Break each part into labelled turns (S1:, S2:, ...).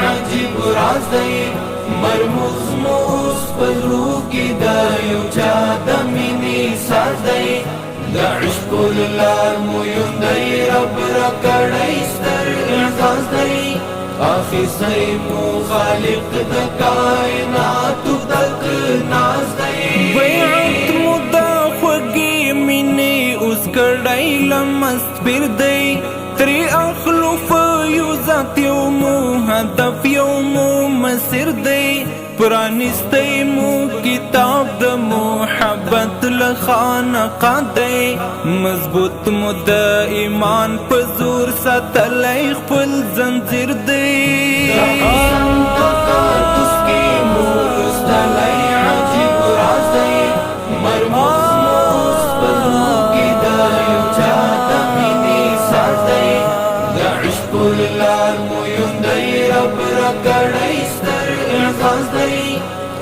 S1: عجیب راز دی مرموز موس پزړو کې د یو چا د مینې ساز دی د عشق لار مو یوندی رب را کړی ستر اعزاز دی اخیستی مو خالق د کائناتو دلک ناز دی
S2: بیعت مو د خوږې مینې اوس کړی لمست پیر دی تری اخلو فیو ذات یو مو هدف یو مو مسیر دی پرانستی مو کتاب د محبت لخانقا دی مضبوط مو د ایمان په زور ساتلی خپل زنځیر دی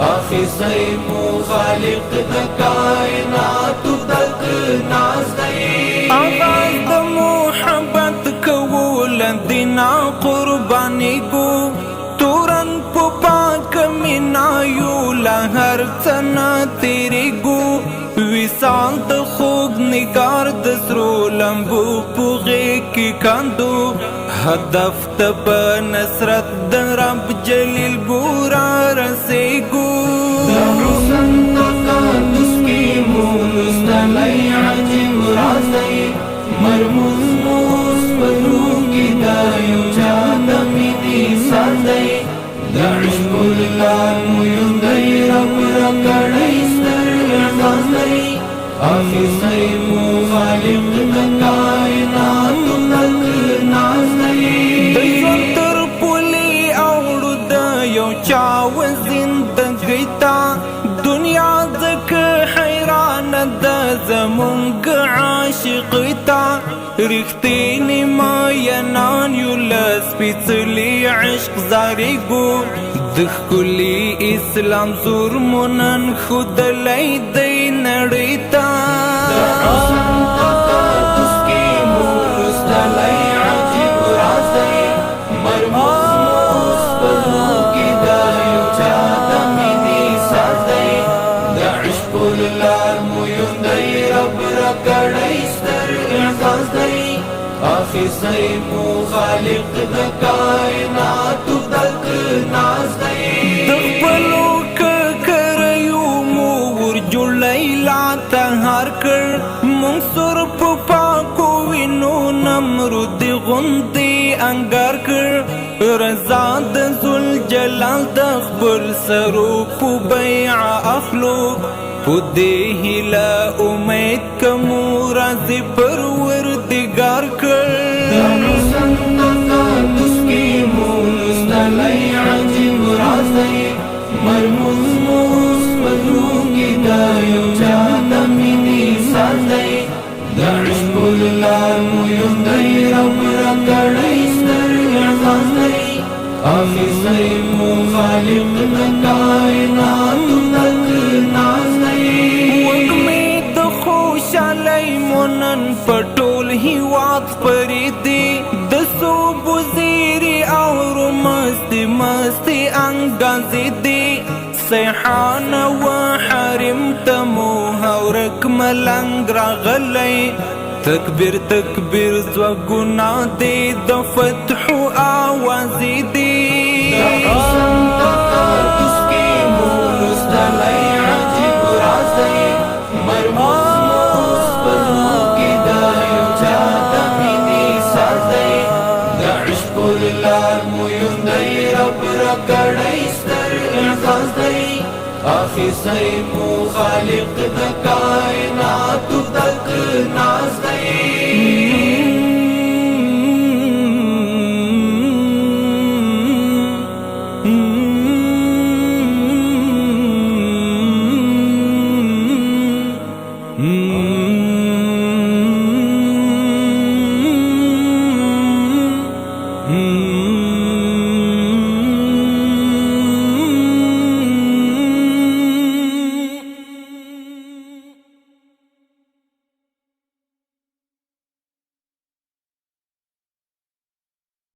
S1: اخیستی مو خالق د کائناتو دلک ناز دی
S2: آغاز د محبت کول دینا قربانی کو تورن په پاک مینا یو لهر څنا تیری گو وصال د خوږ نگار د سرو لمبو پوغې کې کاندو هدف ته په نصرت د رب جلیل ګورا رسېږو
S1: عجیب راز دی مرموز موس پزړو کې د یو چا د مینې ساز دی د عشق لار مو یوندی رب را کړی ستر اعزاز دی اخیستی مو خالق د کائناتو دلک ناز دی
S2: د ژوند تر پولې اوړو د یو چا و زندګۍ ته دنیا ځکه حیران ده زمونږ عاشقۍ ته رښتینې مینان یو له سپېڅلي عشق زارېږو د ښکلي اسلام زور مو نن ښودلی دی نړۍ ته
S1: اخیستی مو خالق د کائناتو دلک ناز دی
S2: د خپلو ککریو مو ورجوړی لا تهار کړ مونږ سور په پاکو وینو نمرود غوندې انګار کړ رضا د ذوالجلال د خپل سرو په بیع اخلو په دې هیله امید کومو راځي پروردګار کړ
S1: عجیب راز دی مرموز موس پزړو کې د یو چا د مینې ساز دی د عشق لار مو یوندی رب را کړی ستر اعزاز دی اخیستی مو خالق د کائناتو دلک ناز دی
S2: وږمې د خوشحالۍ مو نن په ټول هېواد خپرې دي د صوبو زیرې اورو مستې مستې انګازې دي سیحان و حرم ته مو هورک ملنګ راغلی تکبیر تکبیر ځواګونه دي د فتحو آوازې دي
S1: اخیستی مو خالق د کائناتو دلک ناز دی
S2: Mm-hmm.